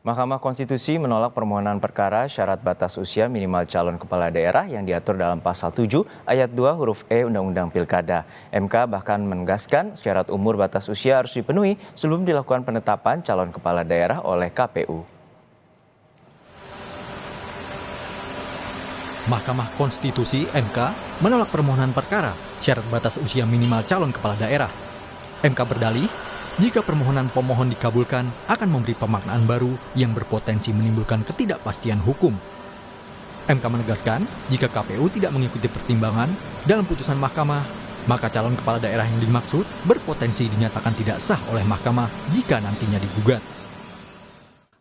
Mahkamah Konstitusi menolak permohonan perkara syarat batas usia minimal calon kepala daerah yang diatur dalam pasal 7 ayat 2 huruf E Undang-Undang Pilkada. MK bahkan menegaskan syarat umur batas usia harus dipenuhi sebelum dilakukan penetapan calon kepala daerah oleh KPU. Mahkamah Konstitusi (MK) menolak permohonan perkara syarat batas usia minimal calon kepala daerah. MK berdalih, jika permohonan pemohon dikabulkan, akan memberi pemaknaan baru yang berpotensi menimbulkan ketidakpastian hukum. MK menegaskan, jika KPU tidak mengikuti pertimbangan dalam putusan mahkamah, maka calon kepala daerah yang dimaksud berpotensi dinyatakan tidak sah oleh mahkamah jika nantinya digugat.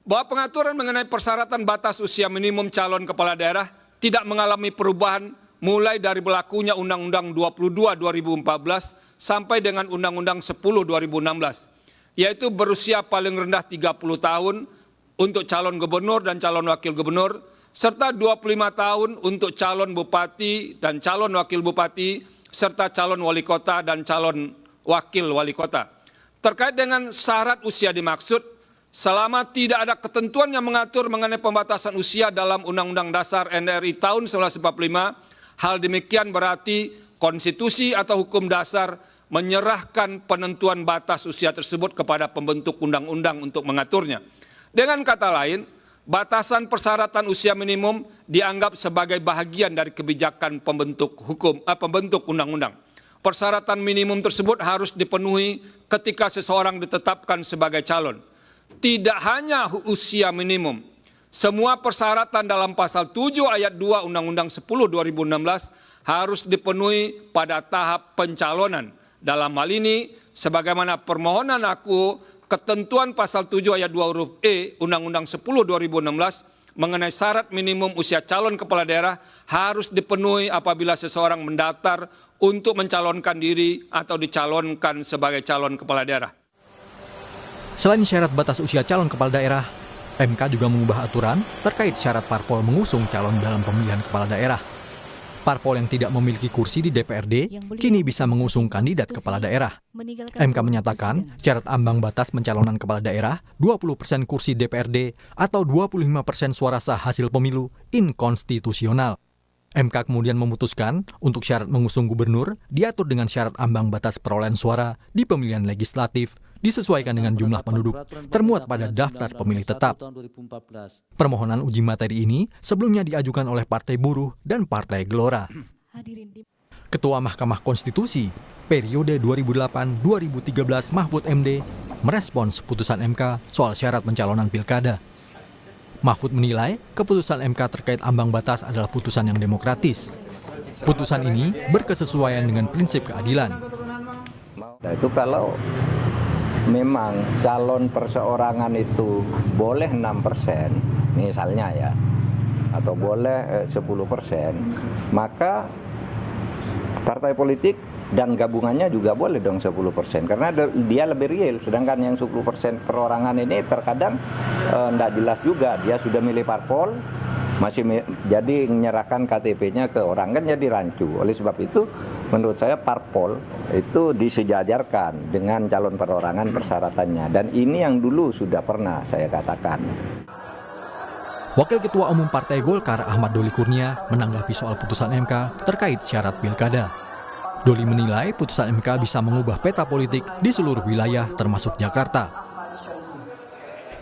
Bahwa pengaturan mengenai persyaratan batas usia minimum calon kepala daerah tidak mengalami perubahan mulai dari berlakunya Undang-Undang 22/2014 sampai dengan Undang-Undang 10/2016, yaitu berusia paling rendah 30 tahun untuk calon gubernur dan calon wakil gubernur, serta 25 tahun untuk calon bupati dan calon wakil bupati, serta calon wali kota dan calon wakil wali kota. Terkait dengan syarat usia dimaksud, selama tidak ada ketentuan yang mengatur mengenai pembatasan usia dalam Undang-Undang Dasar NRI tahun 1945, hal demikian berarti konstitusi atau hukum dasar menyerahkan penentuan batas usia tersebut kepada pembentuk undang-undang untuk mengaturnya. Dengan kata lain, batasan persyaratan usia minimum dianggap sebagai bahagian dari kebijakan pembentuk undang-undang. Persyaratan minimum tersebut harus dipenuhi ketika seseorang ditetapkan sebagai calon. Tidak hanya usia minimum, semua persyaratan dalam pasal 7 ayat 2 Undang-Undang 10/2016 harus dipenuhi pada tahap pencalonan. Dalam hal ini, sebagaimana permohonan aku, ketentuan pasal 7 ayat 2 huruf E Undang-Undang 10/2016 mengenai syarat minimum usia calon kepala daerah harus dipenuhi apabila seseorang mendaftar untuk mencalonkan diri atau dicalonkan sebagai calon kepala daerah. Selain syarat batas usia calon kepala daerah, MK juga mengubah aturan terkait syarat parpol mengusung calon dalam pemilihan kepala daerah. Parpol yang tidak memiliki kursi di DPRD kini bisa mengusung kandidat kepala daerah. MK menyatakan syarat ambang batas pencalonan kepala daerah 20% kursi DPRD atau 25% suara sah hasil pemilu inkonstitusional. MK kemudian memutuskan untuk syarat mengusung gubernur diatur dengan syarat ambang batas perolehan suara di pemilihan legislatif disesuaikan dengan jumlah penduduk termuat pada daftar pemilih tetap. Permohonan uji materi ini sebelumnya diajukan oleh Partai Buruh dan Partai Gelora. Ketua Mahkamah Konstitusi periode 2008-2013 Mahfud MD merespons putusan MK soal syarat pencalonan pilkada. Mahfud menilai keputusan MK terkait ambang batas adalah putusan yang demokratis. Putusan ini berkesesuaian dengan prinsip keadilan. Nah, itu kalau memang calon perseorangan itu boleh 6% misalnya ya, atau boleh 10%, maka partai politik dan gabungannya juga boleh dong 10%, karena dia lebih real. Sedangkan yang 10% perorangan ini terkadang tidak jelas juga, dia sudah milih parpol, jadi menyerahkan KTP-nya ke orang, kan jadi rancu. Oleh sebab itu menurut saya parpol itu disejajarkan dengan calon perorangan persyaratannya, dan ini yang dulu sudah pernah saya katakan. Wakil Ketua Umum Partai Golkar Ahmad Doli Kurnia menanggapi soal putusan MK terkait syarat pilkada. Doli menilai putusan MK bisa mengubah peta politik di seluruh wilayah termasuk Jakarta.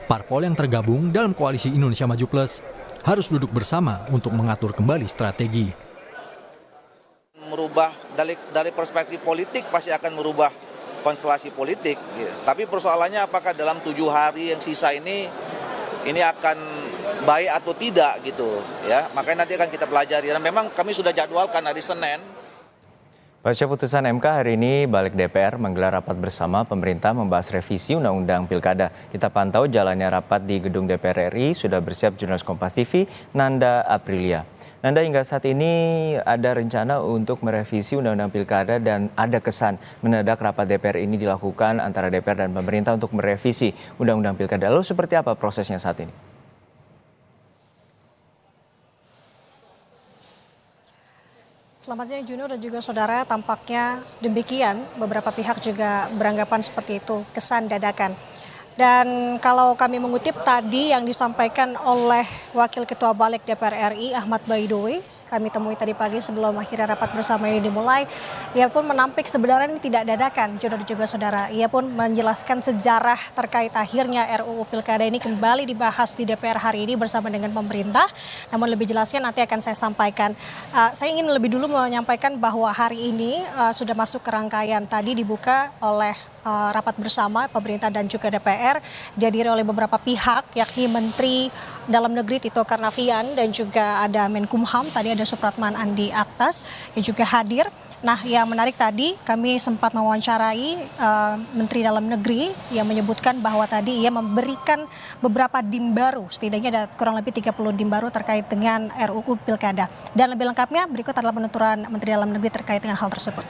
Parpol yang tergabung dalam koalisi Indonesia Maju Plus harus duduk bersama untuk mengatur kembali strategi. Merubah dari perspektif politik pasti akan merubah konstelasi politik. Tapi persoalannya apakah dalam 7 hari yang sisa ini akan baik atau tidak gitu ya. Makanya nanti akan kita pelajari. Dan memang kami sudah jadwalkan hari Senin. Pasca putusan MK hari ini, Balik DPR menggelar rapat bersama pemerintah membahas revisi Undang-Undang Pilkada. Kita pantau jalannya rapat di gedung DPR RI, sudah bersiap jurnalis Kompas TV, Nanda Aprilia. Nanda, hingga saat ini ada rencana untuk merevisi Undang-Undang Pilkada dan ada kesan mendadak rapat DPR ini dilakukan antara DPR dan pemerintah untuk merevisi Undang-Undang Pilkada. Lalu seperti apa prosesnya saat ini? Selamat siang Junior dan juga saudara, tampaknya demikian beberapa pihak juga beranggapan seperti itu, kesan dadakan. Dan kalau kami mengutip tadi yang disampaikan oleh Wakil Ketua Balik DPR RI Ahmad Baidowi, kami temui tadi pagi sebelum akhirnya rapat bersama ini dimulai. Ia pun menampik sebenarnya ini tidak dadakan, Juno dan juga saudara. Ia pun menjelaskan sejarah terkait akhirnya RUU Pilkada ini kembali dibahas di DPR hari ini bersama dengan pemerintah. Namun lebih jelasnya nanti akan saya sampaikan. Saya ingin lebih dulu menyampaikan bahwa hari ini sudah masuk ke rangkaian tadi dibuka oleh rapat bersama pemerintah dan juga DPR dihadiri oleh beberapa pihak, yakni Menteri Dalam Negeri Tito Karnavian dan juga ada Menkumham, tadi ada Supratman Andi Aktas yang juga hadir. Nah, yang menarik tadi kami sempat mewawancarai Menteri Dalam Negeri yang menyebutkan bahwa tadi ia memberikan beberapa dim baru, setidaknya ada kurang lebih 30 dim baru terkait dengan RUU Pilkada. Dan lebih lengkapnya berikut adalah penuturan Menteri Dalam Negeri terkait dengan hal tersebut.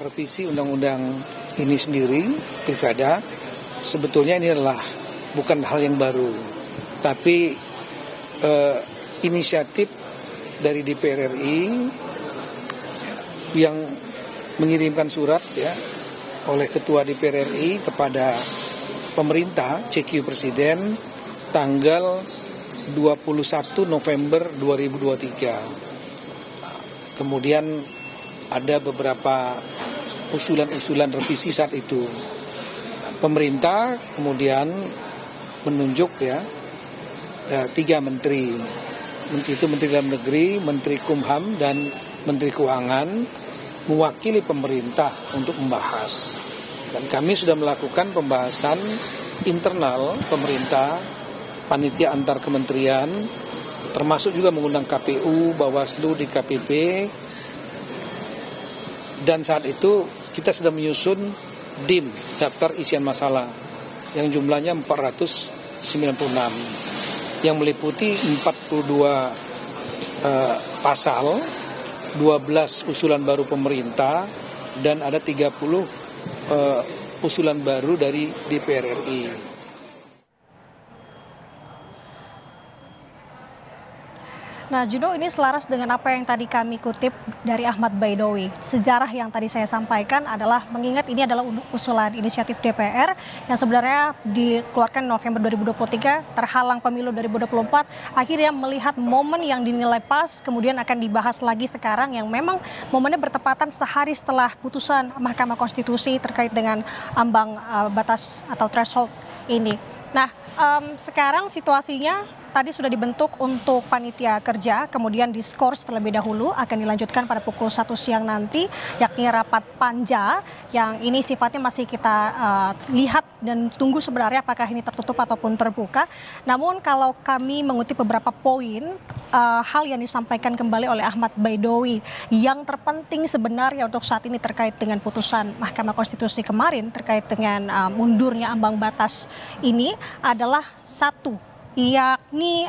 Revisi undang-undang ini sendiri, Pilkada, sebetulnya ini adalah bukan hal yang baru, tapi inisiatif dari DPR RI yang mengirimkan surat oleh Ketua DPR RI kepada pemerintah, CQ Presiden, tanggal 21 November 2023. Kemudian ada beberapa usulan-usulan revisi saat itu. Pemerintah kemudian menunjuk 3 menteri. Menteri itu Menteri Dalam Negeri, Menteri Kumham, dan Menteri Keuangan mewakili pemerintah untuk membahas. Dan kami sudah melakukan pembahasan internal pemerintah, panitia antar kementerian, termasuk juga mengundang KPU, Bawaslu, DKPP, dan saat itu kita sedang menyusun DIM, daftar isian masalah, yang jumlahnya 496, yang meliputi 42 pasal, 12 usulan baru pemerintah, dan ada 30 usulan baru dari DPR RI. Nah, Juno, ini selaras dengan apa yang tadi kami kutip dari Ahmad Baidowi. Sejarah yang tadi saya sampaikan adalah mengingat ini adalah usulan inisiatif DPR yang sebenarnya dikeluarkan November 2023, terhalang pemilu 2024, akhirnya melihat momen yang dinilai pas, kemudian akan dibahas lagi sekarang yang memang momennya bertepatan sehari setelah putusan Mahkamah Konstitusi terkait dengan ambang batas atau threshold ini. Nah, sekarang situasinya tadi sudah dibentuk untuk panitia kerja, kemudian diskors terlebih dahulu, akan dilanjutkan pada pukul 1 siang nanti, yakni rapat panja, yang ini sifatnya masih kita lihat dan tunggu sebenarnya apakah ini tertutup ataupun terbuka. Namun kalau kami mengutip beberapa poin, hal yang disampaikan kembali oleh Ahmad Baidowi, yang terpenting sebenarnya untuk saat ini terkait dengan putusan Mahkamah Konstitusi kemarin, terkait dengan mundurnya ambang batas ini adalah satu, yakni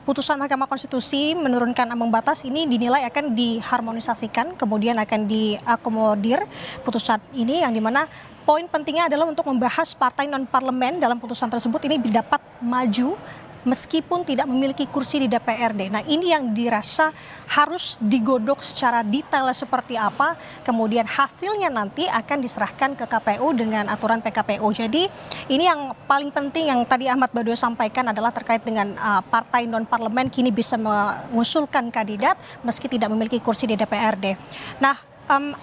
putusan Mahkamah Konstitusi menurunkan ambang batas ini dinilai akan diharmonisasikan, kemudian akan diakomodir putusan ini, yang dimana poin pentingnya adalah untuk membahas partai non-parlemen dalam putusan tersebut ini dapat maju meskipun tidak memiliki kursi di DPRD. Nah, ini yang dirasa harus digodok secara detail seperti apa, kemudian hasilnya nanti akan diserahkan ke KPU dengan aturan PKPU. Jadi ini yang paling penting yang tadi Ahmad Baidowi sampaikan adalah terkait dengan partai non-parlemen kini bisa mengusulkan kandidat meski tidak memiliki kursi di DPRD. Nah,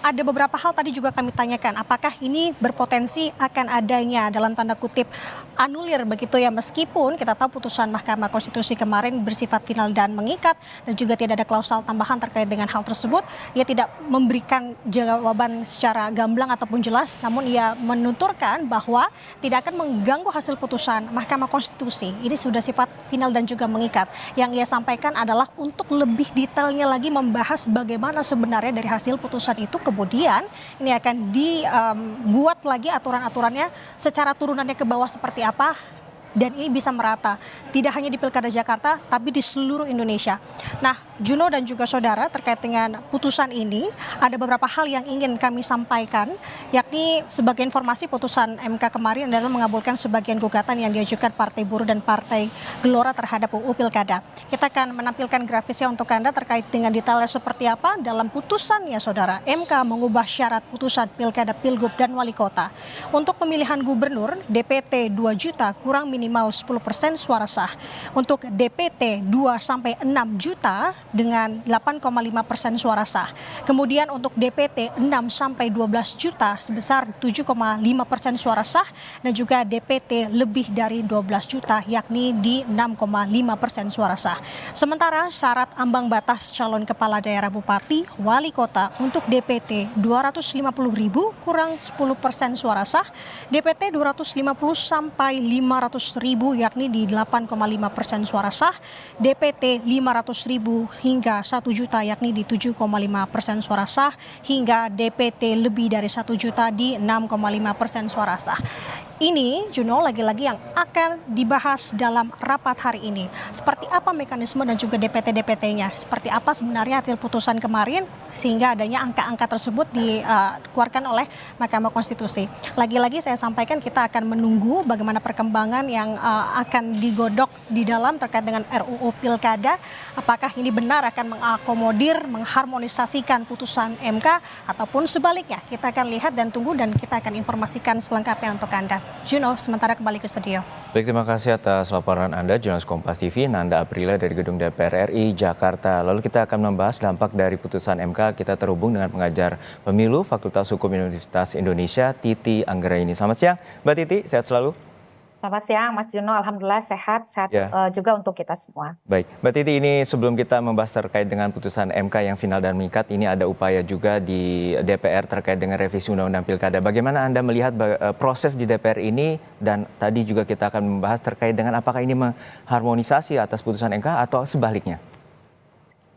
ada beberapa hal tadi juga kami tanyakan, apakah ini berpotensi akan adanya dalam tanda kutip anulir begitu ya, meskipun kita tahu putusan Mahkamah Konstitusi kemarin bersifat final dan mengikat dan juga tidak ada klausal tambahan terkait dengan hal tersebut. Ia tidak memberikan jawaban secara gamblang ataupun jelas, namun ia menuturkan bahwa tidak akan mengganggu hasil putusan Mahkamah Konstitusi. Ini sudah sifat final dan juga mengikat. Yang ia sampaikan adalah untuk lebih detailnya lagi membahas bagaimana sebenarnya dari hasil putusan itu kemudian ini akan dibuat lagi aturan-aturannya secara turunannya ke bawah seperti apa, dan ini bisa merata, tidak hanya di Pilkada Jakarta, tapi di seluruh Indonesia. Nah, Juno dan juga saudara, terkait dengan putusan ini, ada beberapa hal yang ingin kami sampaikan, yakni sebagai informasi putusan MK kemarin adalah mengabulkan sebagian gugatan yang diajukan Partai Buruh dan Partai Gelora terhadap UU Pilkada. Kita akan menampilkan grafisnya untuk Anda terkait dengan detailnya seperti apa dalam putusannya, saudara. MK mengubah syarat putusan Pilkada, Pilgub, dan Wali Kota. Untuk pemilihan gubernur, DPT 2 juta kurang minimal 10% suara sah. Untuk DPT 2-6 juta dengan 8,5% suara sah. Kemudian untuk DPT 6-12 juta sebesar 7,5% suara sah. Dan juga DPT lebih dari 12 juta yakni di 6,5% suara sah. Sementara syarat ambang batas calon kepala daerah, bupati, wali kota untuk DPT 250.000 kurang 10% suara sah. DPT 250 sampai 500.000 yakni di 8,5% suara sah. DPT 500.000 hingga 1 juta yakni di 7,5% suara sah. Hingga DPT lebih dari 1 juta di 6,5% suara sah. Ini, Juno, lagi-lagi yang akan dibahas dalam rapat hari ini. Seperti apa mekanisme dan juga DPT-DPT-nya? Seperti apa sebenarnya hasil putusan kemarin sehingga adanya angka-angka tersebut dikeluarkan oleh Mahkamah Konstitusi. Lagi-lagi saya sampaikan kita akan menunggu bagaimana perkembangan yang akan digodok di dalam terkait dengan RUU Pilkada. Apakah ini benar akan mengakomodir, mengharmonisasikan putusan MK ataupun sebaliknya? Kita akan lihat dan tunggu dan kita akan informasikan selengkapnya untuk Anda. Juno, sementara kembali ke studio. Baik, terima kasih atas laporan Anda, jurnalis Kompas TV, Nanda Aprilia dari Gedung DPR RI Jakarta. Lalu kita akan membahas dampak dari putusan MK. Kita terhubung dengan pengajar pemilu Fakultas Hukum Universitas Indonesia, Titi Anggraini. Selamat siang, Mbak Titi, sehat selalu? Selamat siang, Mas Juno. Alhamdulillah sehat ya. Juga untuk kita semua. Baik, Mbak Titi, ini sebelum kita membahas terkait dengan putusan MK yang final dan mengikat, ini ada upaya juga di DPR terkait dengan revisi Undang-Undang Pilkada. Bagaimana Anda melihat proses di DPR ini, dan tadi juga kita akan membahas terkait dengan apakah ini mengharmonisasi atas putusan MK atau sebaliknya?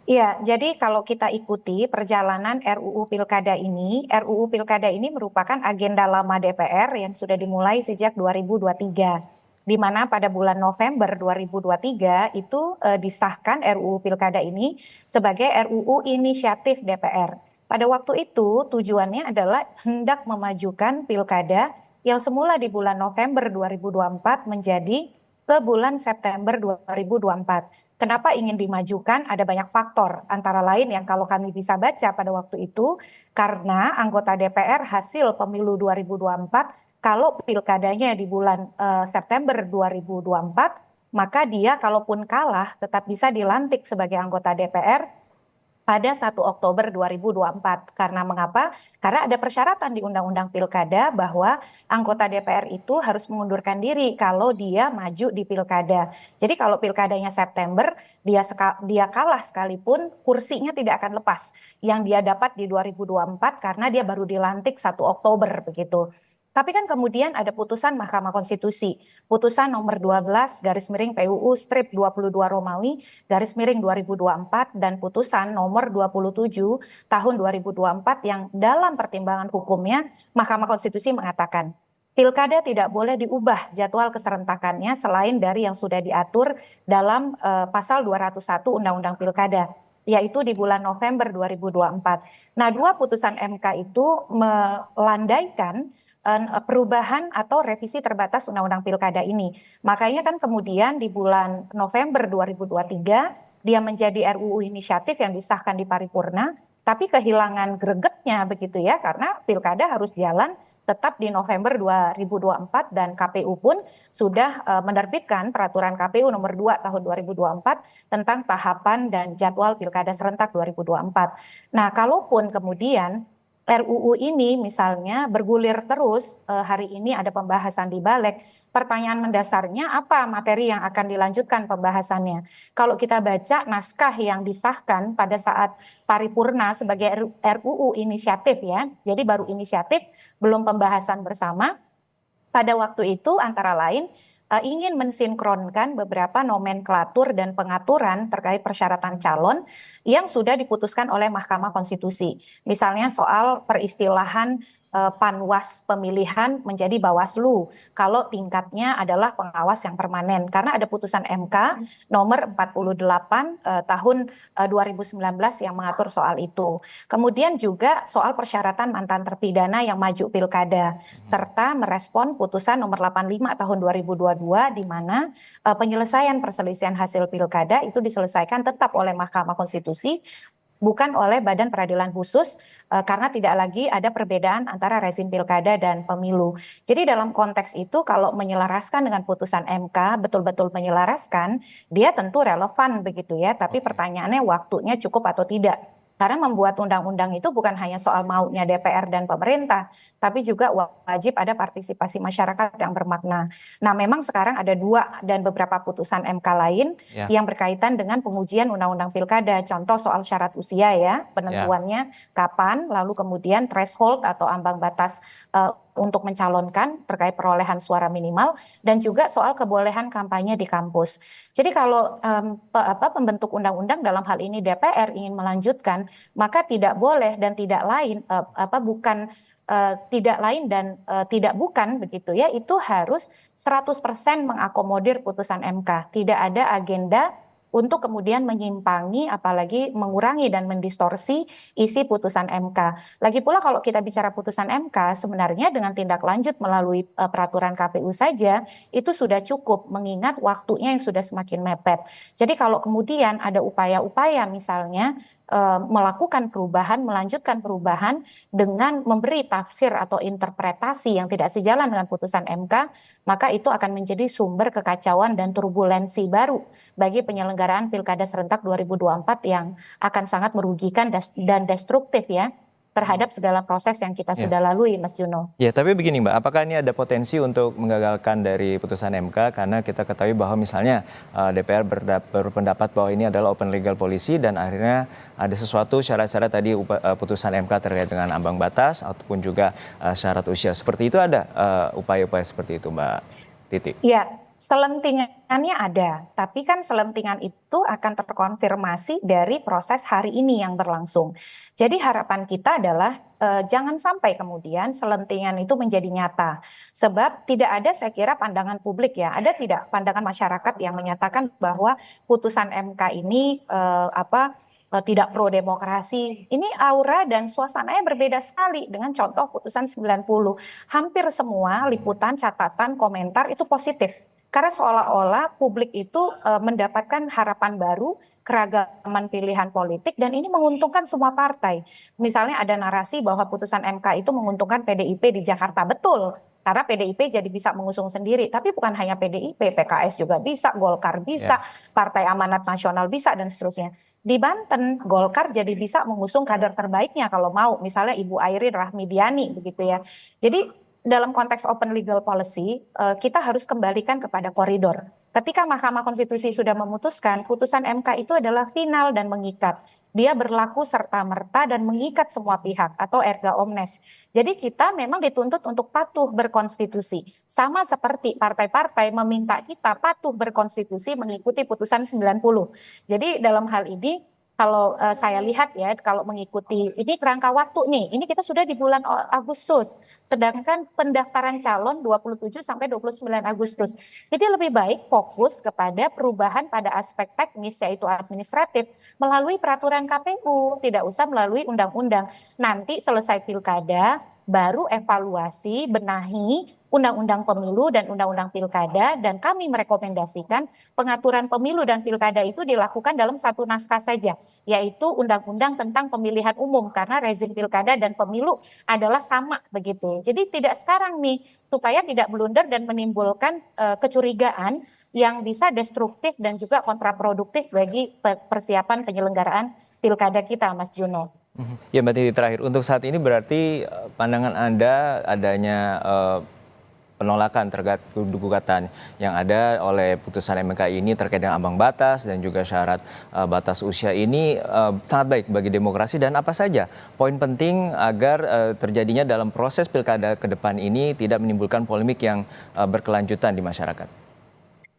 Iya, jadi kalau kita ikuti perjalanan RUU Pilkada ini merupakan agenda lama DPR yang sudah dimulai sejak 2023. Di mana pada bulan November 2023 itu disahkan RUU Pilkada ini sebagai RUU inisiatif DPR. Pada waktu itu tujuannya adalah hendak memajukan Pilkada yang semula di bulan November 2024 menjadi ke bulan September 2024. Kenapa ingin dimajukan? Ada banyak faktor, antara lain yang kalau kami bisa baca pada waktu itu, karena anggota DPR hasil pemilu 2024, kalau pilkadanya di bulan September 2024, maka dia kalaupun kalah tetap bisa dilantik sebagai anggota DPR pada 1 Oktober 2024. Karena mengapa? Karena ada persyaratan di Undang-Undang Pilkada bahwa anggota DPR itu harus mengundurkan diri kalau dia maju di pilkada. Jadi kalau pilkadanya September, dia kalah sekalipun kursinya tidak akan lepas yang dia dapat di 2024 karena dia baru dilantik 1 Oktober begitu. Tapi kan kemudian ada putusan Mahkamah Konstitusi, putusan nomor 12 garis miring PUU strip 22 Romawi garis miring 2024 dan putusan nomor 27 tahun 2024 yang dalam pertimbangan hukumnya Mahkamah Konstitusi mengatakan pilkada tidak boleh diubah jadwal keserentakannya selain dari yang sudah diatur dalam pasal 201 Undang-Undang Pilkada, yaitu di bulan November 2024. Nah, dua putusan MK itu melandaikan perubahan atau revisi terbatas Undang-Undang Pilkada ini. Makanya kan kemudian di bulan November 2023 dia menjadi RUU inisiatif yang disahkan di paripurna, tapi kehilangan gregetnya begitu ya, karena pilkada harus jalan tetap di November 2024 dan KPU pun sudah menerbitkan peraturan KPU nomor 2 tahun 2024 tentang tahapan dan jadwal pilkada serentak 2024. Nah, kalaupun kemudian RUU ini misalnya bergulir terus, hari ini ada pembahasan di Balik, pertanyaan mendasarnya apa materi yang akan dilanjutkan pembahasannya. Kalau kita baca naskah yang disahkan pada saat paripurna sebagai RUU inisiatif ya, jadi baru inisiatif, belum pembahasan bersama, pada waktu itu antara lain ingin mensinkronkan beberapa nomenklatur dan pengaturan terkait persyaratan calon yang sudah diputuskan oleh Mahkamah Konstitusi. Misalnya soal peristilahan Panwas pemilihan menjadi Bawaslu kalau tingkatnya adalah pengawas yang permanen karena ada putusan MK nomor 48 tahun 2019 yang mengatur soal itu. Kemudian juga soal persyaratan mantan terpidana yang maju pilkada serta merespon putusan nomor 85 tahun 2022 di mana penyelesaian perselisihan hasil pilkada itu diselesaikan tetap oleh Mahkamah Konstitusi bukan oleh Badan Peradilan Khusus karena tidak lagi ada perbedaan antara rezim pilkada dan pemilu. Jadi dalam konteks itu kalau menyelaraskan dengan putusan MK betul-betul menyelaraskan, dia tentu relevan begitu ya, tapi pertanyaannya waktunya cukup atau tidak. Karena membuat undang-undang itu bukan hanya soal maunya DPR dan pemerintah, tapi juga wajib ada partisipasi masyarakat yang bermakna. Nah, memang sekarang ada 2 dan beberapa putusan MK lain yang berkaitan dengan pengujian undang-undang pilkada. Contoh soal syarat usia ya, penentuannya kapan, lalu kemudian threshold atau ambang batas untuk mencalonkan terkait perolehan suara minimal dan juga soal kebolehan kampanye di kampus. Jadi kalau pembentuk undang-undang dalam hal ini DPR ingin melanjutkan, maka tidak boleh dan tidak lain tidak lain dan tidak bukan begitu ya, itu harus 100% mengakomodir putusan MK. Tidak ada agenda untuk kemudian menyimpangi apalagi mengurangi dan mendistorsi isi putusan MK. Lagi pula kalau kita bicara putusan MK sebenarnya dengan tindak lanjut melalui peraturan KPU saja itu sudah cukup mengingat waktunya yang sudah semakin mepet. Jadi kalau kemudian ada upaya-upaya misalnya melakukan perubahan, melanjutkan perubahan dengan memberi tafsir atau interpretasi yang tidak sejalan dengan putusan MK, maka itu akan menjadi sumber kekacauan dan turbulensi baru bagi penyelenggaraan Pilkada serentak 2024 yang akan sangat merugikan dan destruktif ya terhadap segala proses yang kita sudah lalui, Mas Juno. Ya, tapi begini Mbak, apakah ini ada potensi untuk menggagalkan dari putusan MK karena kita ketahui bahwa misalnya DPR berpendapat bahwa ini adalah open legal policy dan akhirnya ada sesuatu syarat-syarat tadi putusan MK terkait dengan ambang batas ataupun juga syarat usia. Seperti itu ada upaya-upaya seperti itu Mbak Titi? Iya, selentingannya ada, tapi kan selentingan itu akan terkonfirmasi dari proses hari ini yang berlangsung. Jadi harapan kita adalah jangan sampai kemudian selentingan itu menjadi nyata. Sebab tidak ada saya kira pandangan publik ya, ada tidak pandangan masyarakat yang menyatakan bahwa putusan MK ini tidak pro demokrasi. Ini aura dan suasananya berbeda sekali dengan contoh putusan 90. Hampir semua liputan, catatan, komentar itu positif. Karena seolah-olah publik itu mendapatkan harapan baru, keragaman pilihan politik, dan ini menguntungkan semua partai. Misalnya ada narasi bahwa putusan MK itu menguntungkan PDIP di Jakarta. Betul, karena PDIP jadi bisa mengusung sendiri. Tapi bukan hanya PDIP, PKS juga bisa, Golkar bisa, Partai Amanat Nasional bisa, dan seterusnya. Di Banten, Golkar jadi bisa mengusung kader terbaiknya kalau mau, misalnya Ibu Airin Rahmidiani begitu ya. Jadi dalam konteks open legal policy, kita harus kembalikan kepada koridor. Ketika Mahkamah Konstitusi sudah memutuskan, putusan MK itu adalah final dan mengikat. Dia berlaku serta-merta dan mengikat semua pihak atau erga omnes. Jadi kita memang dituntut untuk patuh berkonstitusi. Sama seperti partai-partai meminta kita patuh berkonstitusi mengikuti putusan 90. Jadi dalam hal ini, kalau saya lihat ya, kalau mengikuti ini kerangka waktu nih, ini kita sudah di bulan Agustus, sedangkan pendaftaran calon 27 sampai 29 Agustus. Jadi lebih baik fokus kepada perubahan pada aspek teknis yaitu administratif melalui peraturan KPU, tidak usah melalui undang-undang. Nanti selesai pilkada, baru evaluasi, benahi undang-undang pemilu dan undang-undang pilkada, dan kami merekomendasikan pengaturan pemilu dan pilkada itu dilakukan dalam satu naskah saja, yaitu undang-undang tentang pemilihan umum, karena rezim pilkada dan pemilu adalah sama begitu. Jadi tidak sekarang nih, supaya tidak blunder dan menimbulkan kecurigaan yang bisa destruktif dan juga kontraproduktif bagi persiapan penyelenggaraan pilkada kita, Mas Juno. Ya Mbak Titi, terakhir untuk saat ini berarti pandangan Anda adanya penolakan terhadap gugatan yang ada oleh putusan MK ini terkait dengan ambang batas dan juga syarat batas usia ini sangat baik bagi demokrasi, dan apa saja poin penting agar terjadinya dalam proses pilkada ke depan ini tidak menimbulkan polemik yang berkelanjutan di masyarakat?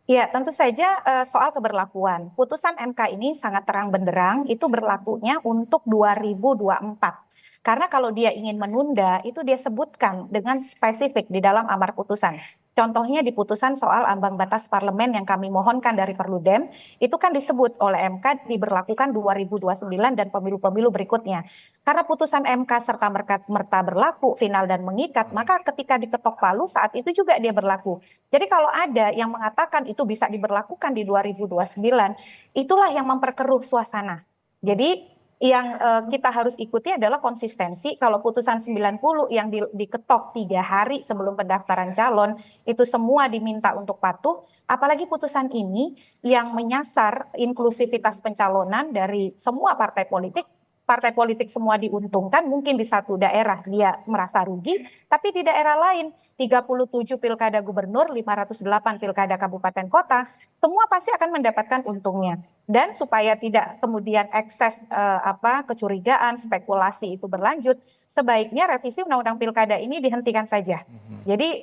Ya, tentu saja soal keberlakuan. Putusan MK ini sangat terang benderang, itu berlakunya untuk 2024. Karena kalau dia ingin menunda, itu dia sebutkan dengan spesifik di dalam amar putusan. Contohnya di putusan soal ambang batas parlemen yang kami mohonkan dari Perludem, itu kan disebut oleh MK diberlakukan 2029 dan pemilu-pemilu berikutnya. Karena putusan MK serta merta berlaku, final dan mengikat, maka ketika diketok palu saat itu juga dia berlaku. Jadi kalau ada yang mengatakan itu bisa diberlakukan di 2029, itulah yang memperkeruh suasana. Jadi yang kita harus ikuti adalah konsistensi. Kalau putusan 90 yang diketok 3 hari sebelum pendaftaran calon, itu semua diminta untuk patuh. Apalagi putusan ini yang menyasar inklusivitas pencalonan dari semua partai politik semua diuntungkan, mungkin di satu daerah dia merasa rugi, tapi di daerah lain 37 pilkada gubernur, 508 pilkada kabupaten kota, semua pasti akan mendapatkan untungnya. Dan supaya tidak kemudian ekses kecurigaan, spekulasi itu berlanjut, sebaiknya revisi Undang-Undang Pilkada ini dihentikan saja. Jadi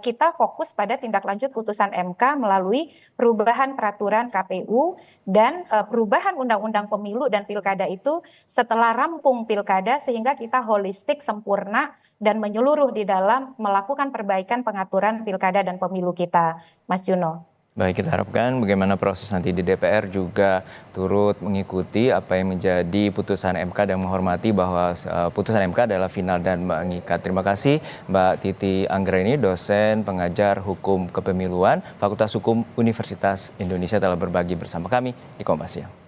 kita fokus pada tindak lanjut putusan MK melalui perubahan peraturan KPU dan perubahan Undang-Undang Pemilu dan Pilkada itu setelah rampung Pilkada sehingga kita holistik, sempurna, dan menyeluruh di dalam melakukan perbaikan pengaturan Pilkada dan Pemilu kita, Mas Juno. Baik, kita harapkan bagaimana proses nanti di DPR juga turut mengikuti apa yang menjadi putusan MK dan menghormati bahwa putusan MK adalah final dan mengikat. Terima kasih Mbak Titi Anggreni, dosen pengajar hukum kepemiluan Fakultas Hukum Universitas Indonesia telah berbagi bersama kami di Kompas Siang.